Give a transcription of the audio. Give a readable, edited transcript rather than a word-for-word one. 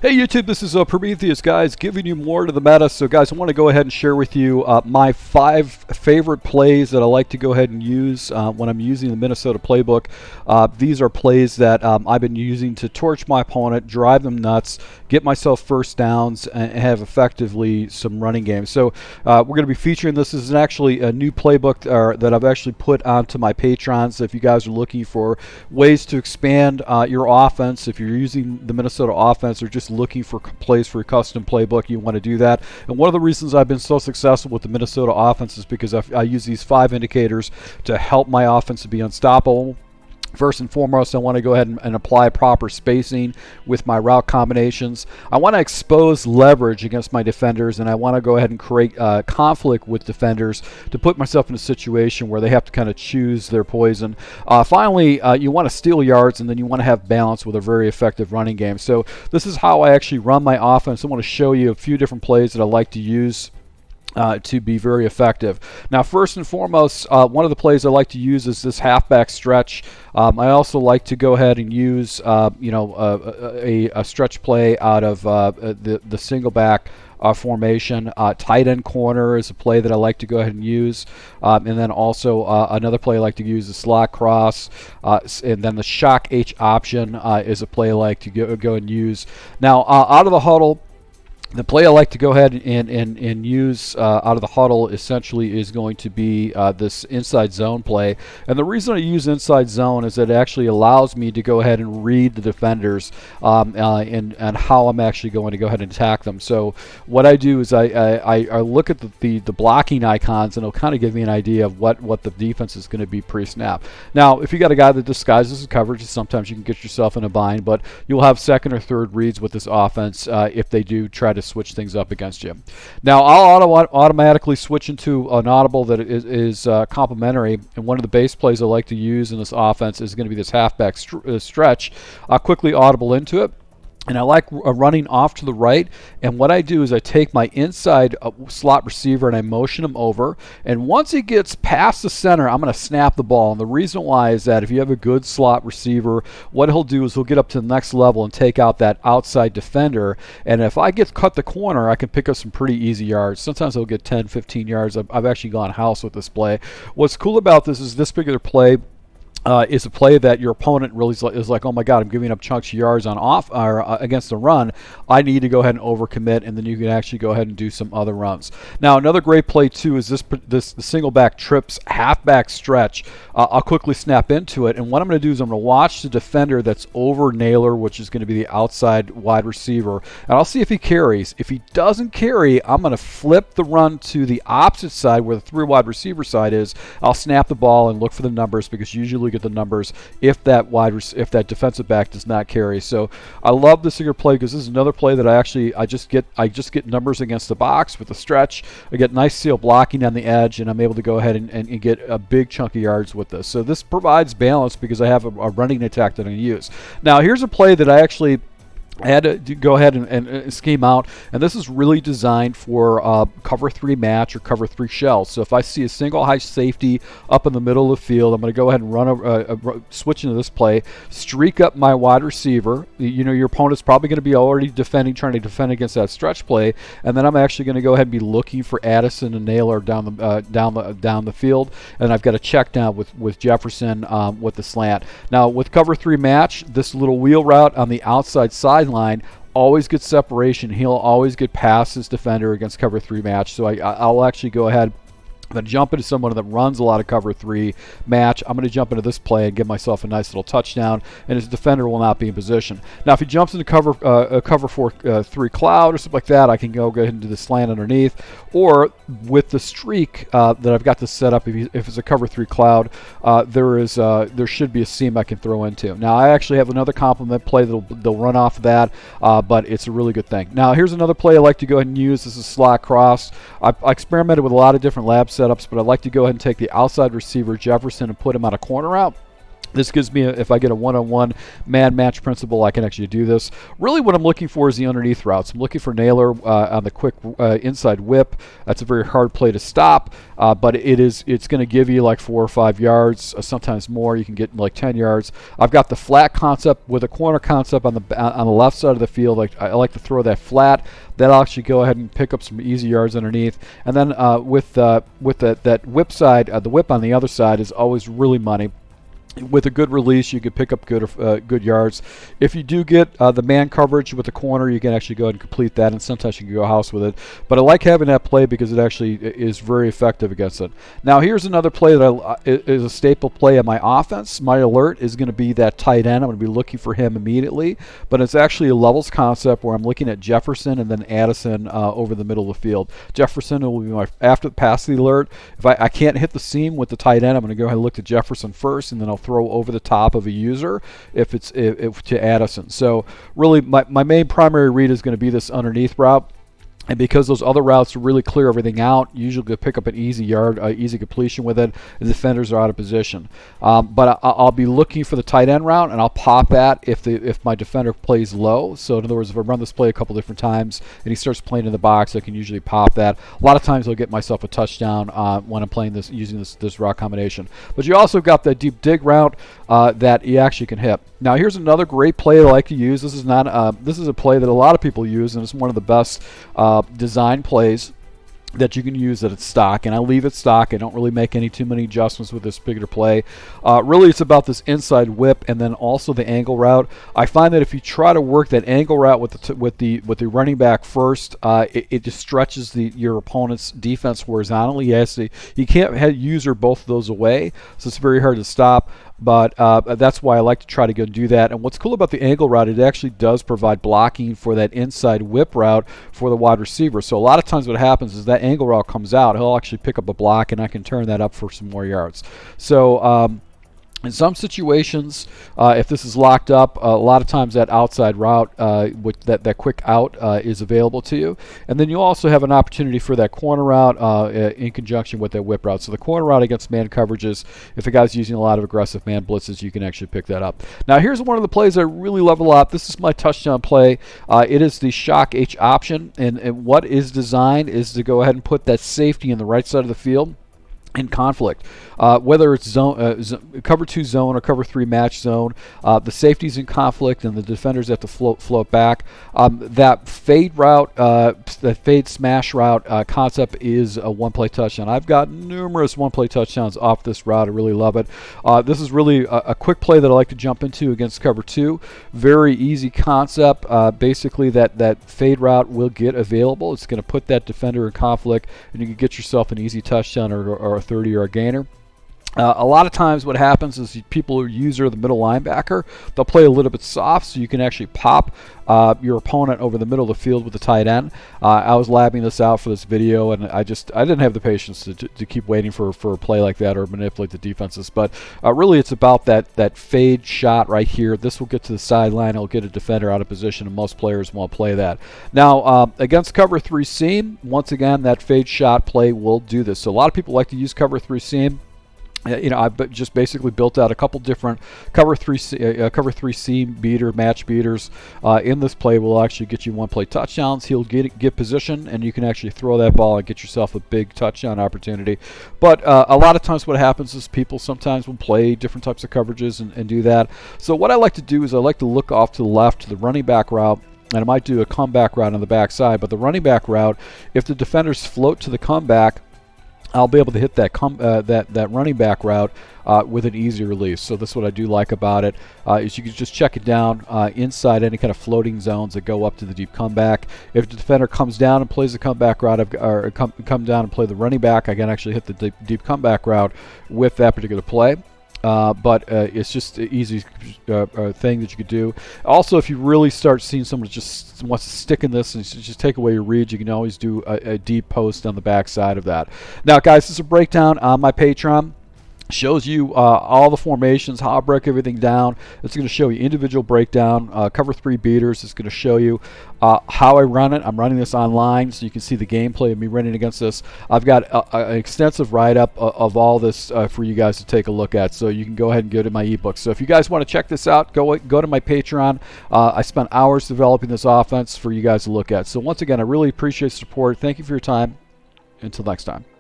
Hey YouTube, this is Prometheus, guys, giving you more to the meta. So guys, I want to go ahead and share with you my 5 favorite plays that I like to go ahead and use when I'm using the Minnesota playbook. These are plays that I've been using to torch my opponent, drive them nuts, get myself first downs, and have effectively some running games. So we're going to be featuring this. This is actually a new playbook that I've actually put onto my Patreon. So if you guys are looking for ways to expand your offense, if you're using the Minnesota offense or just looking for plays for a custom playbook, you want to do that. And one of the reasons I've been so successful with the Minnesota offense is because I use these 5 indicators to help my offense to be unstoppable. First and foremost, I want to go ahead and apply proper spacing with my route combinations. I want to expose leverage against my defenders, and I want to go ahead and create conflict with defenders to put myself in a situation where they have to kind of choose their poison. Finally, you want to steal yards, and then you want to have balance with a very effective running game. So this is how I actually run my offense. I want to show you a few different plays that I like to use to be very effective. Now, first and foremost, one of the plays I like to use is this halfback stretch. I also like to go ahead and use, a stretch play out of the single back formation. Tight end corner is a play that I like to go ahead and use. And then also another play I like to use is slot cross. And then the shock H option is a play I like to go and use. Now, out of the huddle, the play I like to go ahead and use out of the huddle essentially is going to be this inside zone play. And the reason I use inside zone is that it actually allows me to go ahead and read the defenders and how I'm actually going to go ahead and attack them. So what I do is I look at the blocking icons, and it'll kind of give me an idea of what the defense is going to be pre-snap. Now, if you got a guy that disguises his coverage, sometimes you can get yourself in a bind, but you'll have second or third reads with this offense if they do try to switch things up against you. Now, I'll automatically switch into an audible that is complementary, and one of the base plays I like to use in this offense is going to be this halfback stretch. I'll quickly audible into it. And I like running off to the right, and what I do is I take my inside slot receiver and I motion him over, and once he gets past the center, I'm going to snap the ball. And the reason why is that if you have a good slot receiver, what he'll do is he'll get up to the next level and take out that outside defender, and if I cut the corner, I can pick up some pretty easy yards. Sometimes I'll get 10, 15 yards. I've actually gone house with this play. What's cool about this is this particular play is a play that your opponent really is like, oh my God, I'm giving up chunks of yards on against the run. I need to go ahead and overcommit, and then you can actually go ahead and do some other runs. Now, another great play too is the single back trips halfback stretch. I'll quickly snap into it, and what I'm going to do is I'm going to watch the defender that's over Naylor, which is going to be the outside wide receiver, and I'll see if he carries. If he doesn't carry, I'm going to flip the run to the opposite side where the 3 wide receiver side is. I'll snap the ball and look for the numbers, because usually get the numbers if that defensive back does not carry. So I love this single play because this is another play that I just get numbers against the box with the stretch. I get nice seal blocking on the edge, and I'm able to go ahead and get a big chunk of yards with this. So this provides balance because I have a running attack that I use. Now, here's a play that I had to go ahead and scheme out, and this is really designed for cover 3 match or cover 3 shells. So if I see a single high safety up in the middle of the field, I'm going to go ahead and switch into this play, streak up my wide receiver. Your opponent's probably going to be already trying to defend against that stretch play, and then I'm actually going to go ahead and be looking for Addison and Naylor down the field, and I've got a check down with Jefferson with the slant. Now, with cover 3 match, this little wheel route on the outside sideline always gets separation. He'll always get past his defender against cover 3 match. So I'll actually go ahead and jump into someone that runs a lot of cover 3 match. I'm going to jump into this play and give myself a nice little touchdown, and his defender will not be in position. Now, if he jumps into cover 3 cloud or something like that, I can go ahead and do the slant underneath. Or with the streak that I've got this set up, if it's a cover 3 cloud, there should be a seam I can throw into. Now, I actually have another complement play they'll run off of that, but it's a really good thing. Now, here's another play I like to go ahead and use. This is slot cross. I experimented with a lot of different lab setups, but I'd like to go ahead and take the outside receiver Jefferson and put him on a corner route. This gives me, if I get a one-on-one man match principle, I can actually do this. Really what I'm looking for is the underneath routes. I'm looking for nailer on the quick inside whip. That's a very hard play to stop, but it's going to give you like 4 or 5 yards, sometimes more. You can get like 10 yards. I've got the flat concept with a corner concept on the left side of the field. I like to throw that flat. That'll actually go ahead and pick up some easy yards underneath. And then with that whip side, the whip on the other side is always really money. With a good release, you could pick up good yards. If you do get the man coverage with the corner, you can actually go ahead and complete that, and sometimes you can go house with it. But I like having that play because it actually is very effective against it. Now, here's another play that is a staple play in my offense. My alert is going to be that tight end. I'm going to be looking for him immediately, but it's actually a levels concept where I'm looking at Jefferson and then Addison over the middle of the field. Jefferson will be my after the pass the alert. If I can't hit the seam with the tight end, I'm going to go ahead and look to Jefferson first, and then I'll throw over the top of a user if to Addison. So really my main primary read is going to be this underneath route. And because those other routes really clear everything out, usually go pick up an easy yard, easy completion with it. The defenders are out of position. But I'll be looking for the tight end route, and I'll pop that if my defender plays low. So in other words, if I run this play a couple different times and he starts playing in the box, I can usually pop that. A lot of times I'll get myself a touchdown when I'm playing this using this route combination. But you also got that deep dig route that you actually can hit. Now here's another great play that I like to use. This is a play that a lot of people use, and it's one of the best design plays that you can use at its stock, and I leave it stock. I don't really make too many adjustments with this particular play. Really, it's about this inside whip and then also the angle route. I find that if you try to work that angle route with the running back first, it just stretches your opponent's defense horizontally. You can't user both of those away, so it's very hard to stop. But that's why I like to try to go do that. And what's cool about the angle route, it actually does provide blocking for that inside whip route for the wide receiver. So a lot of times what happens is that angle route comes out, he'll actually pick up a block, and I can turn that up for some more yards. So in some situations, if this is locked up, a lot of times that outside route, with that quick out, is available to you. And then you also have an opportunity for that corner route in conjunction with that whip route. So the corner route against man coverages, if a guy's using a lot of aggressive man blitzes, you can actually pick that up. Now here's one of the plays I really love a lot. This is my touchdown play. It is the shock H option, and what is designed is to go ahead and put that safety in the right side of the field in conflict, whether it's cover 2 zone or cover 3 match zone. The safety's in conflict and the defenders have to float back. That fade route, that fade smash route concept is a one-play touchdown. I've got numerous one-play touchdowns off this route. I really love it. This is really a quick play that I like to jump into against cover 2. Very easy concept. Basically that fade route will get available. It's going to put that defender in conflict, and you can get yourself an easy touchdown or a 30-yard gainer. A lot of times what happens is people who user the middle linebacker, they'll play a little bit soft, so you can actually pop your opponent over the middle of the field with the tight end. I was labbing this out for this video, and I didn't have the patience to keep waiting for a play like that or manipulate the defenses. But really it's about that fade shot right here. This will get to the sideline. It'll get a defender out of position, and most players won't play that. Now against cover 3 seam, once again, that fade shot play will do this. So a lot of people like to use cover 3 seam. I've just basically built out a couple different cover 3 seam beater match beaters. In this play will actually get you one-play touchdowns. He'll get position, and you can actually throw that ball and get yourself a big touchdown opportunity. But a lot of times what happens is people sometimes will play different types of coverages and do that. So what I like to do is I like to look off to the left to the running back route, and I might do a comeback route on the backside. But the running back route, if the defenders float to the comeback, I'll be able to hit that running back route with an easy release. So that's what I do like about it, is you can just check it down inside any kind of floating zones that go up to the deep comeback. If the defender comes down and plays the comeback route, or come down and play the running back, I can actually hit the deep comeback route with that particular play. But it's just an easy thing that you could do. Also, if you really start seeing someone just wants to stick in this and just take away your reads, you can always do a deep post on the back side of that. Now, guys, this is a breakdown on my Patreon. Shows you all the formations, how I break everything down. It's going to show you individual breakdown, cover 3 beaters. It's going to show you how I run it. I'm running this online, so you can see the gameplay of me running against this. I've got an extensive write-up of all this for you guys to take a look at, so you can go ahead and go to my ebook. So if you guys want to check this out, go to my Patreon. I spent hours developing this offense for you guys to look at. So once again, I really appreciate the support. Thank you for your time. Until next time.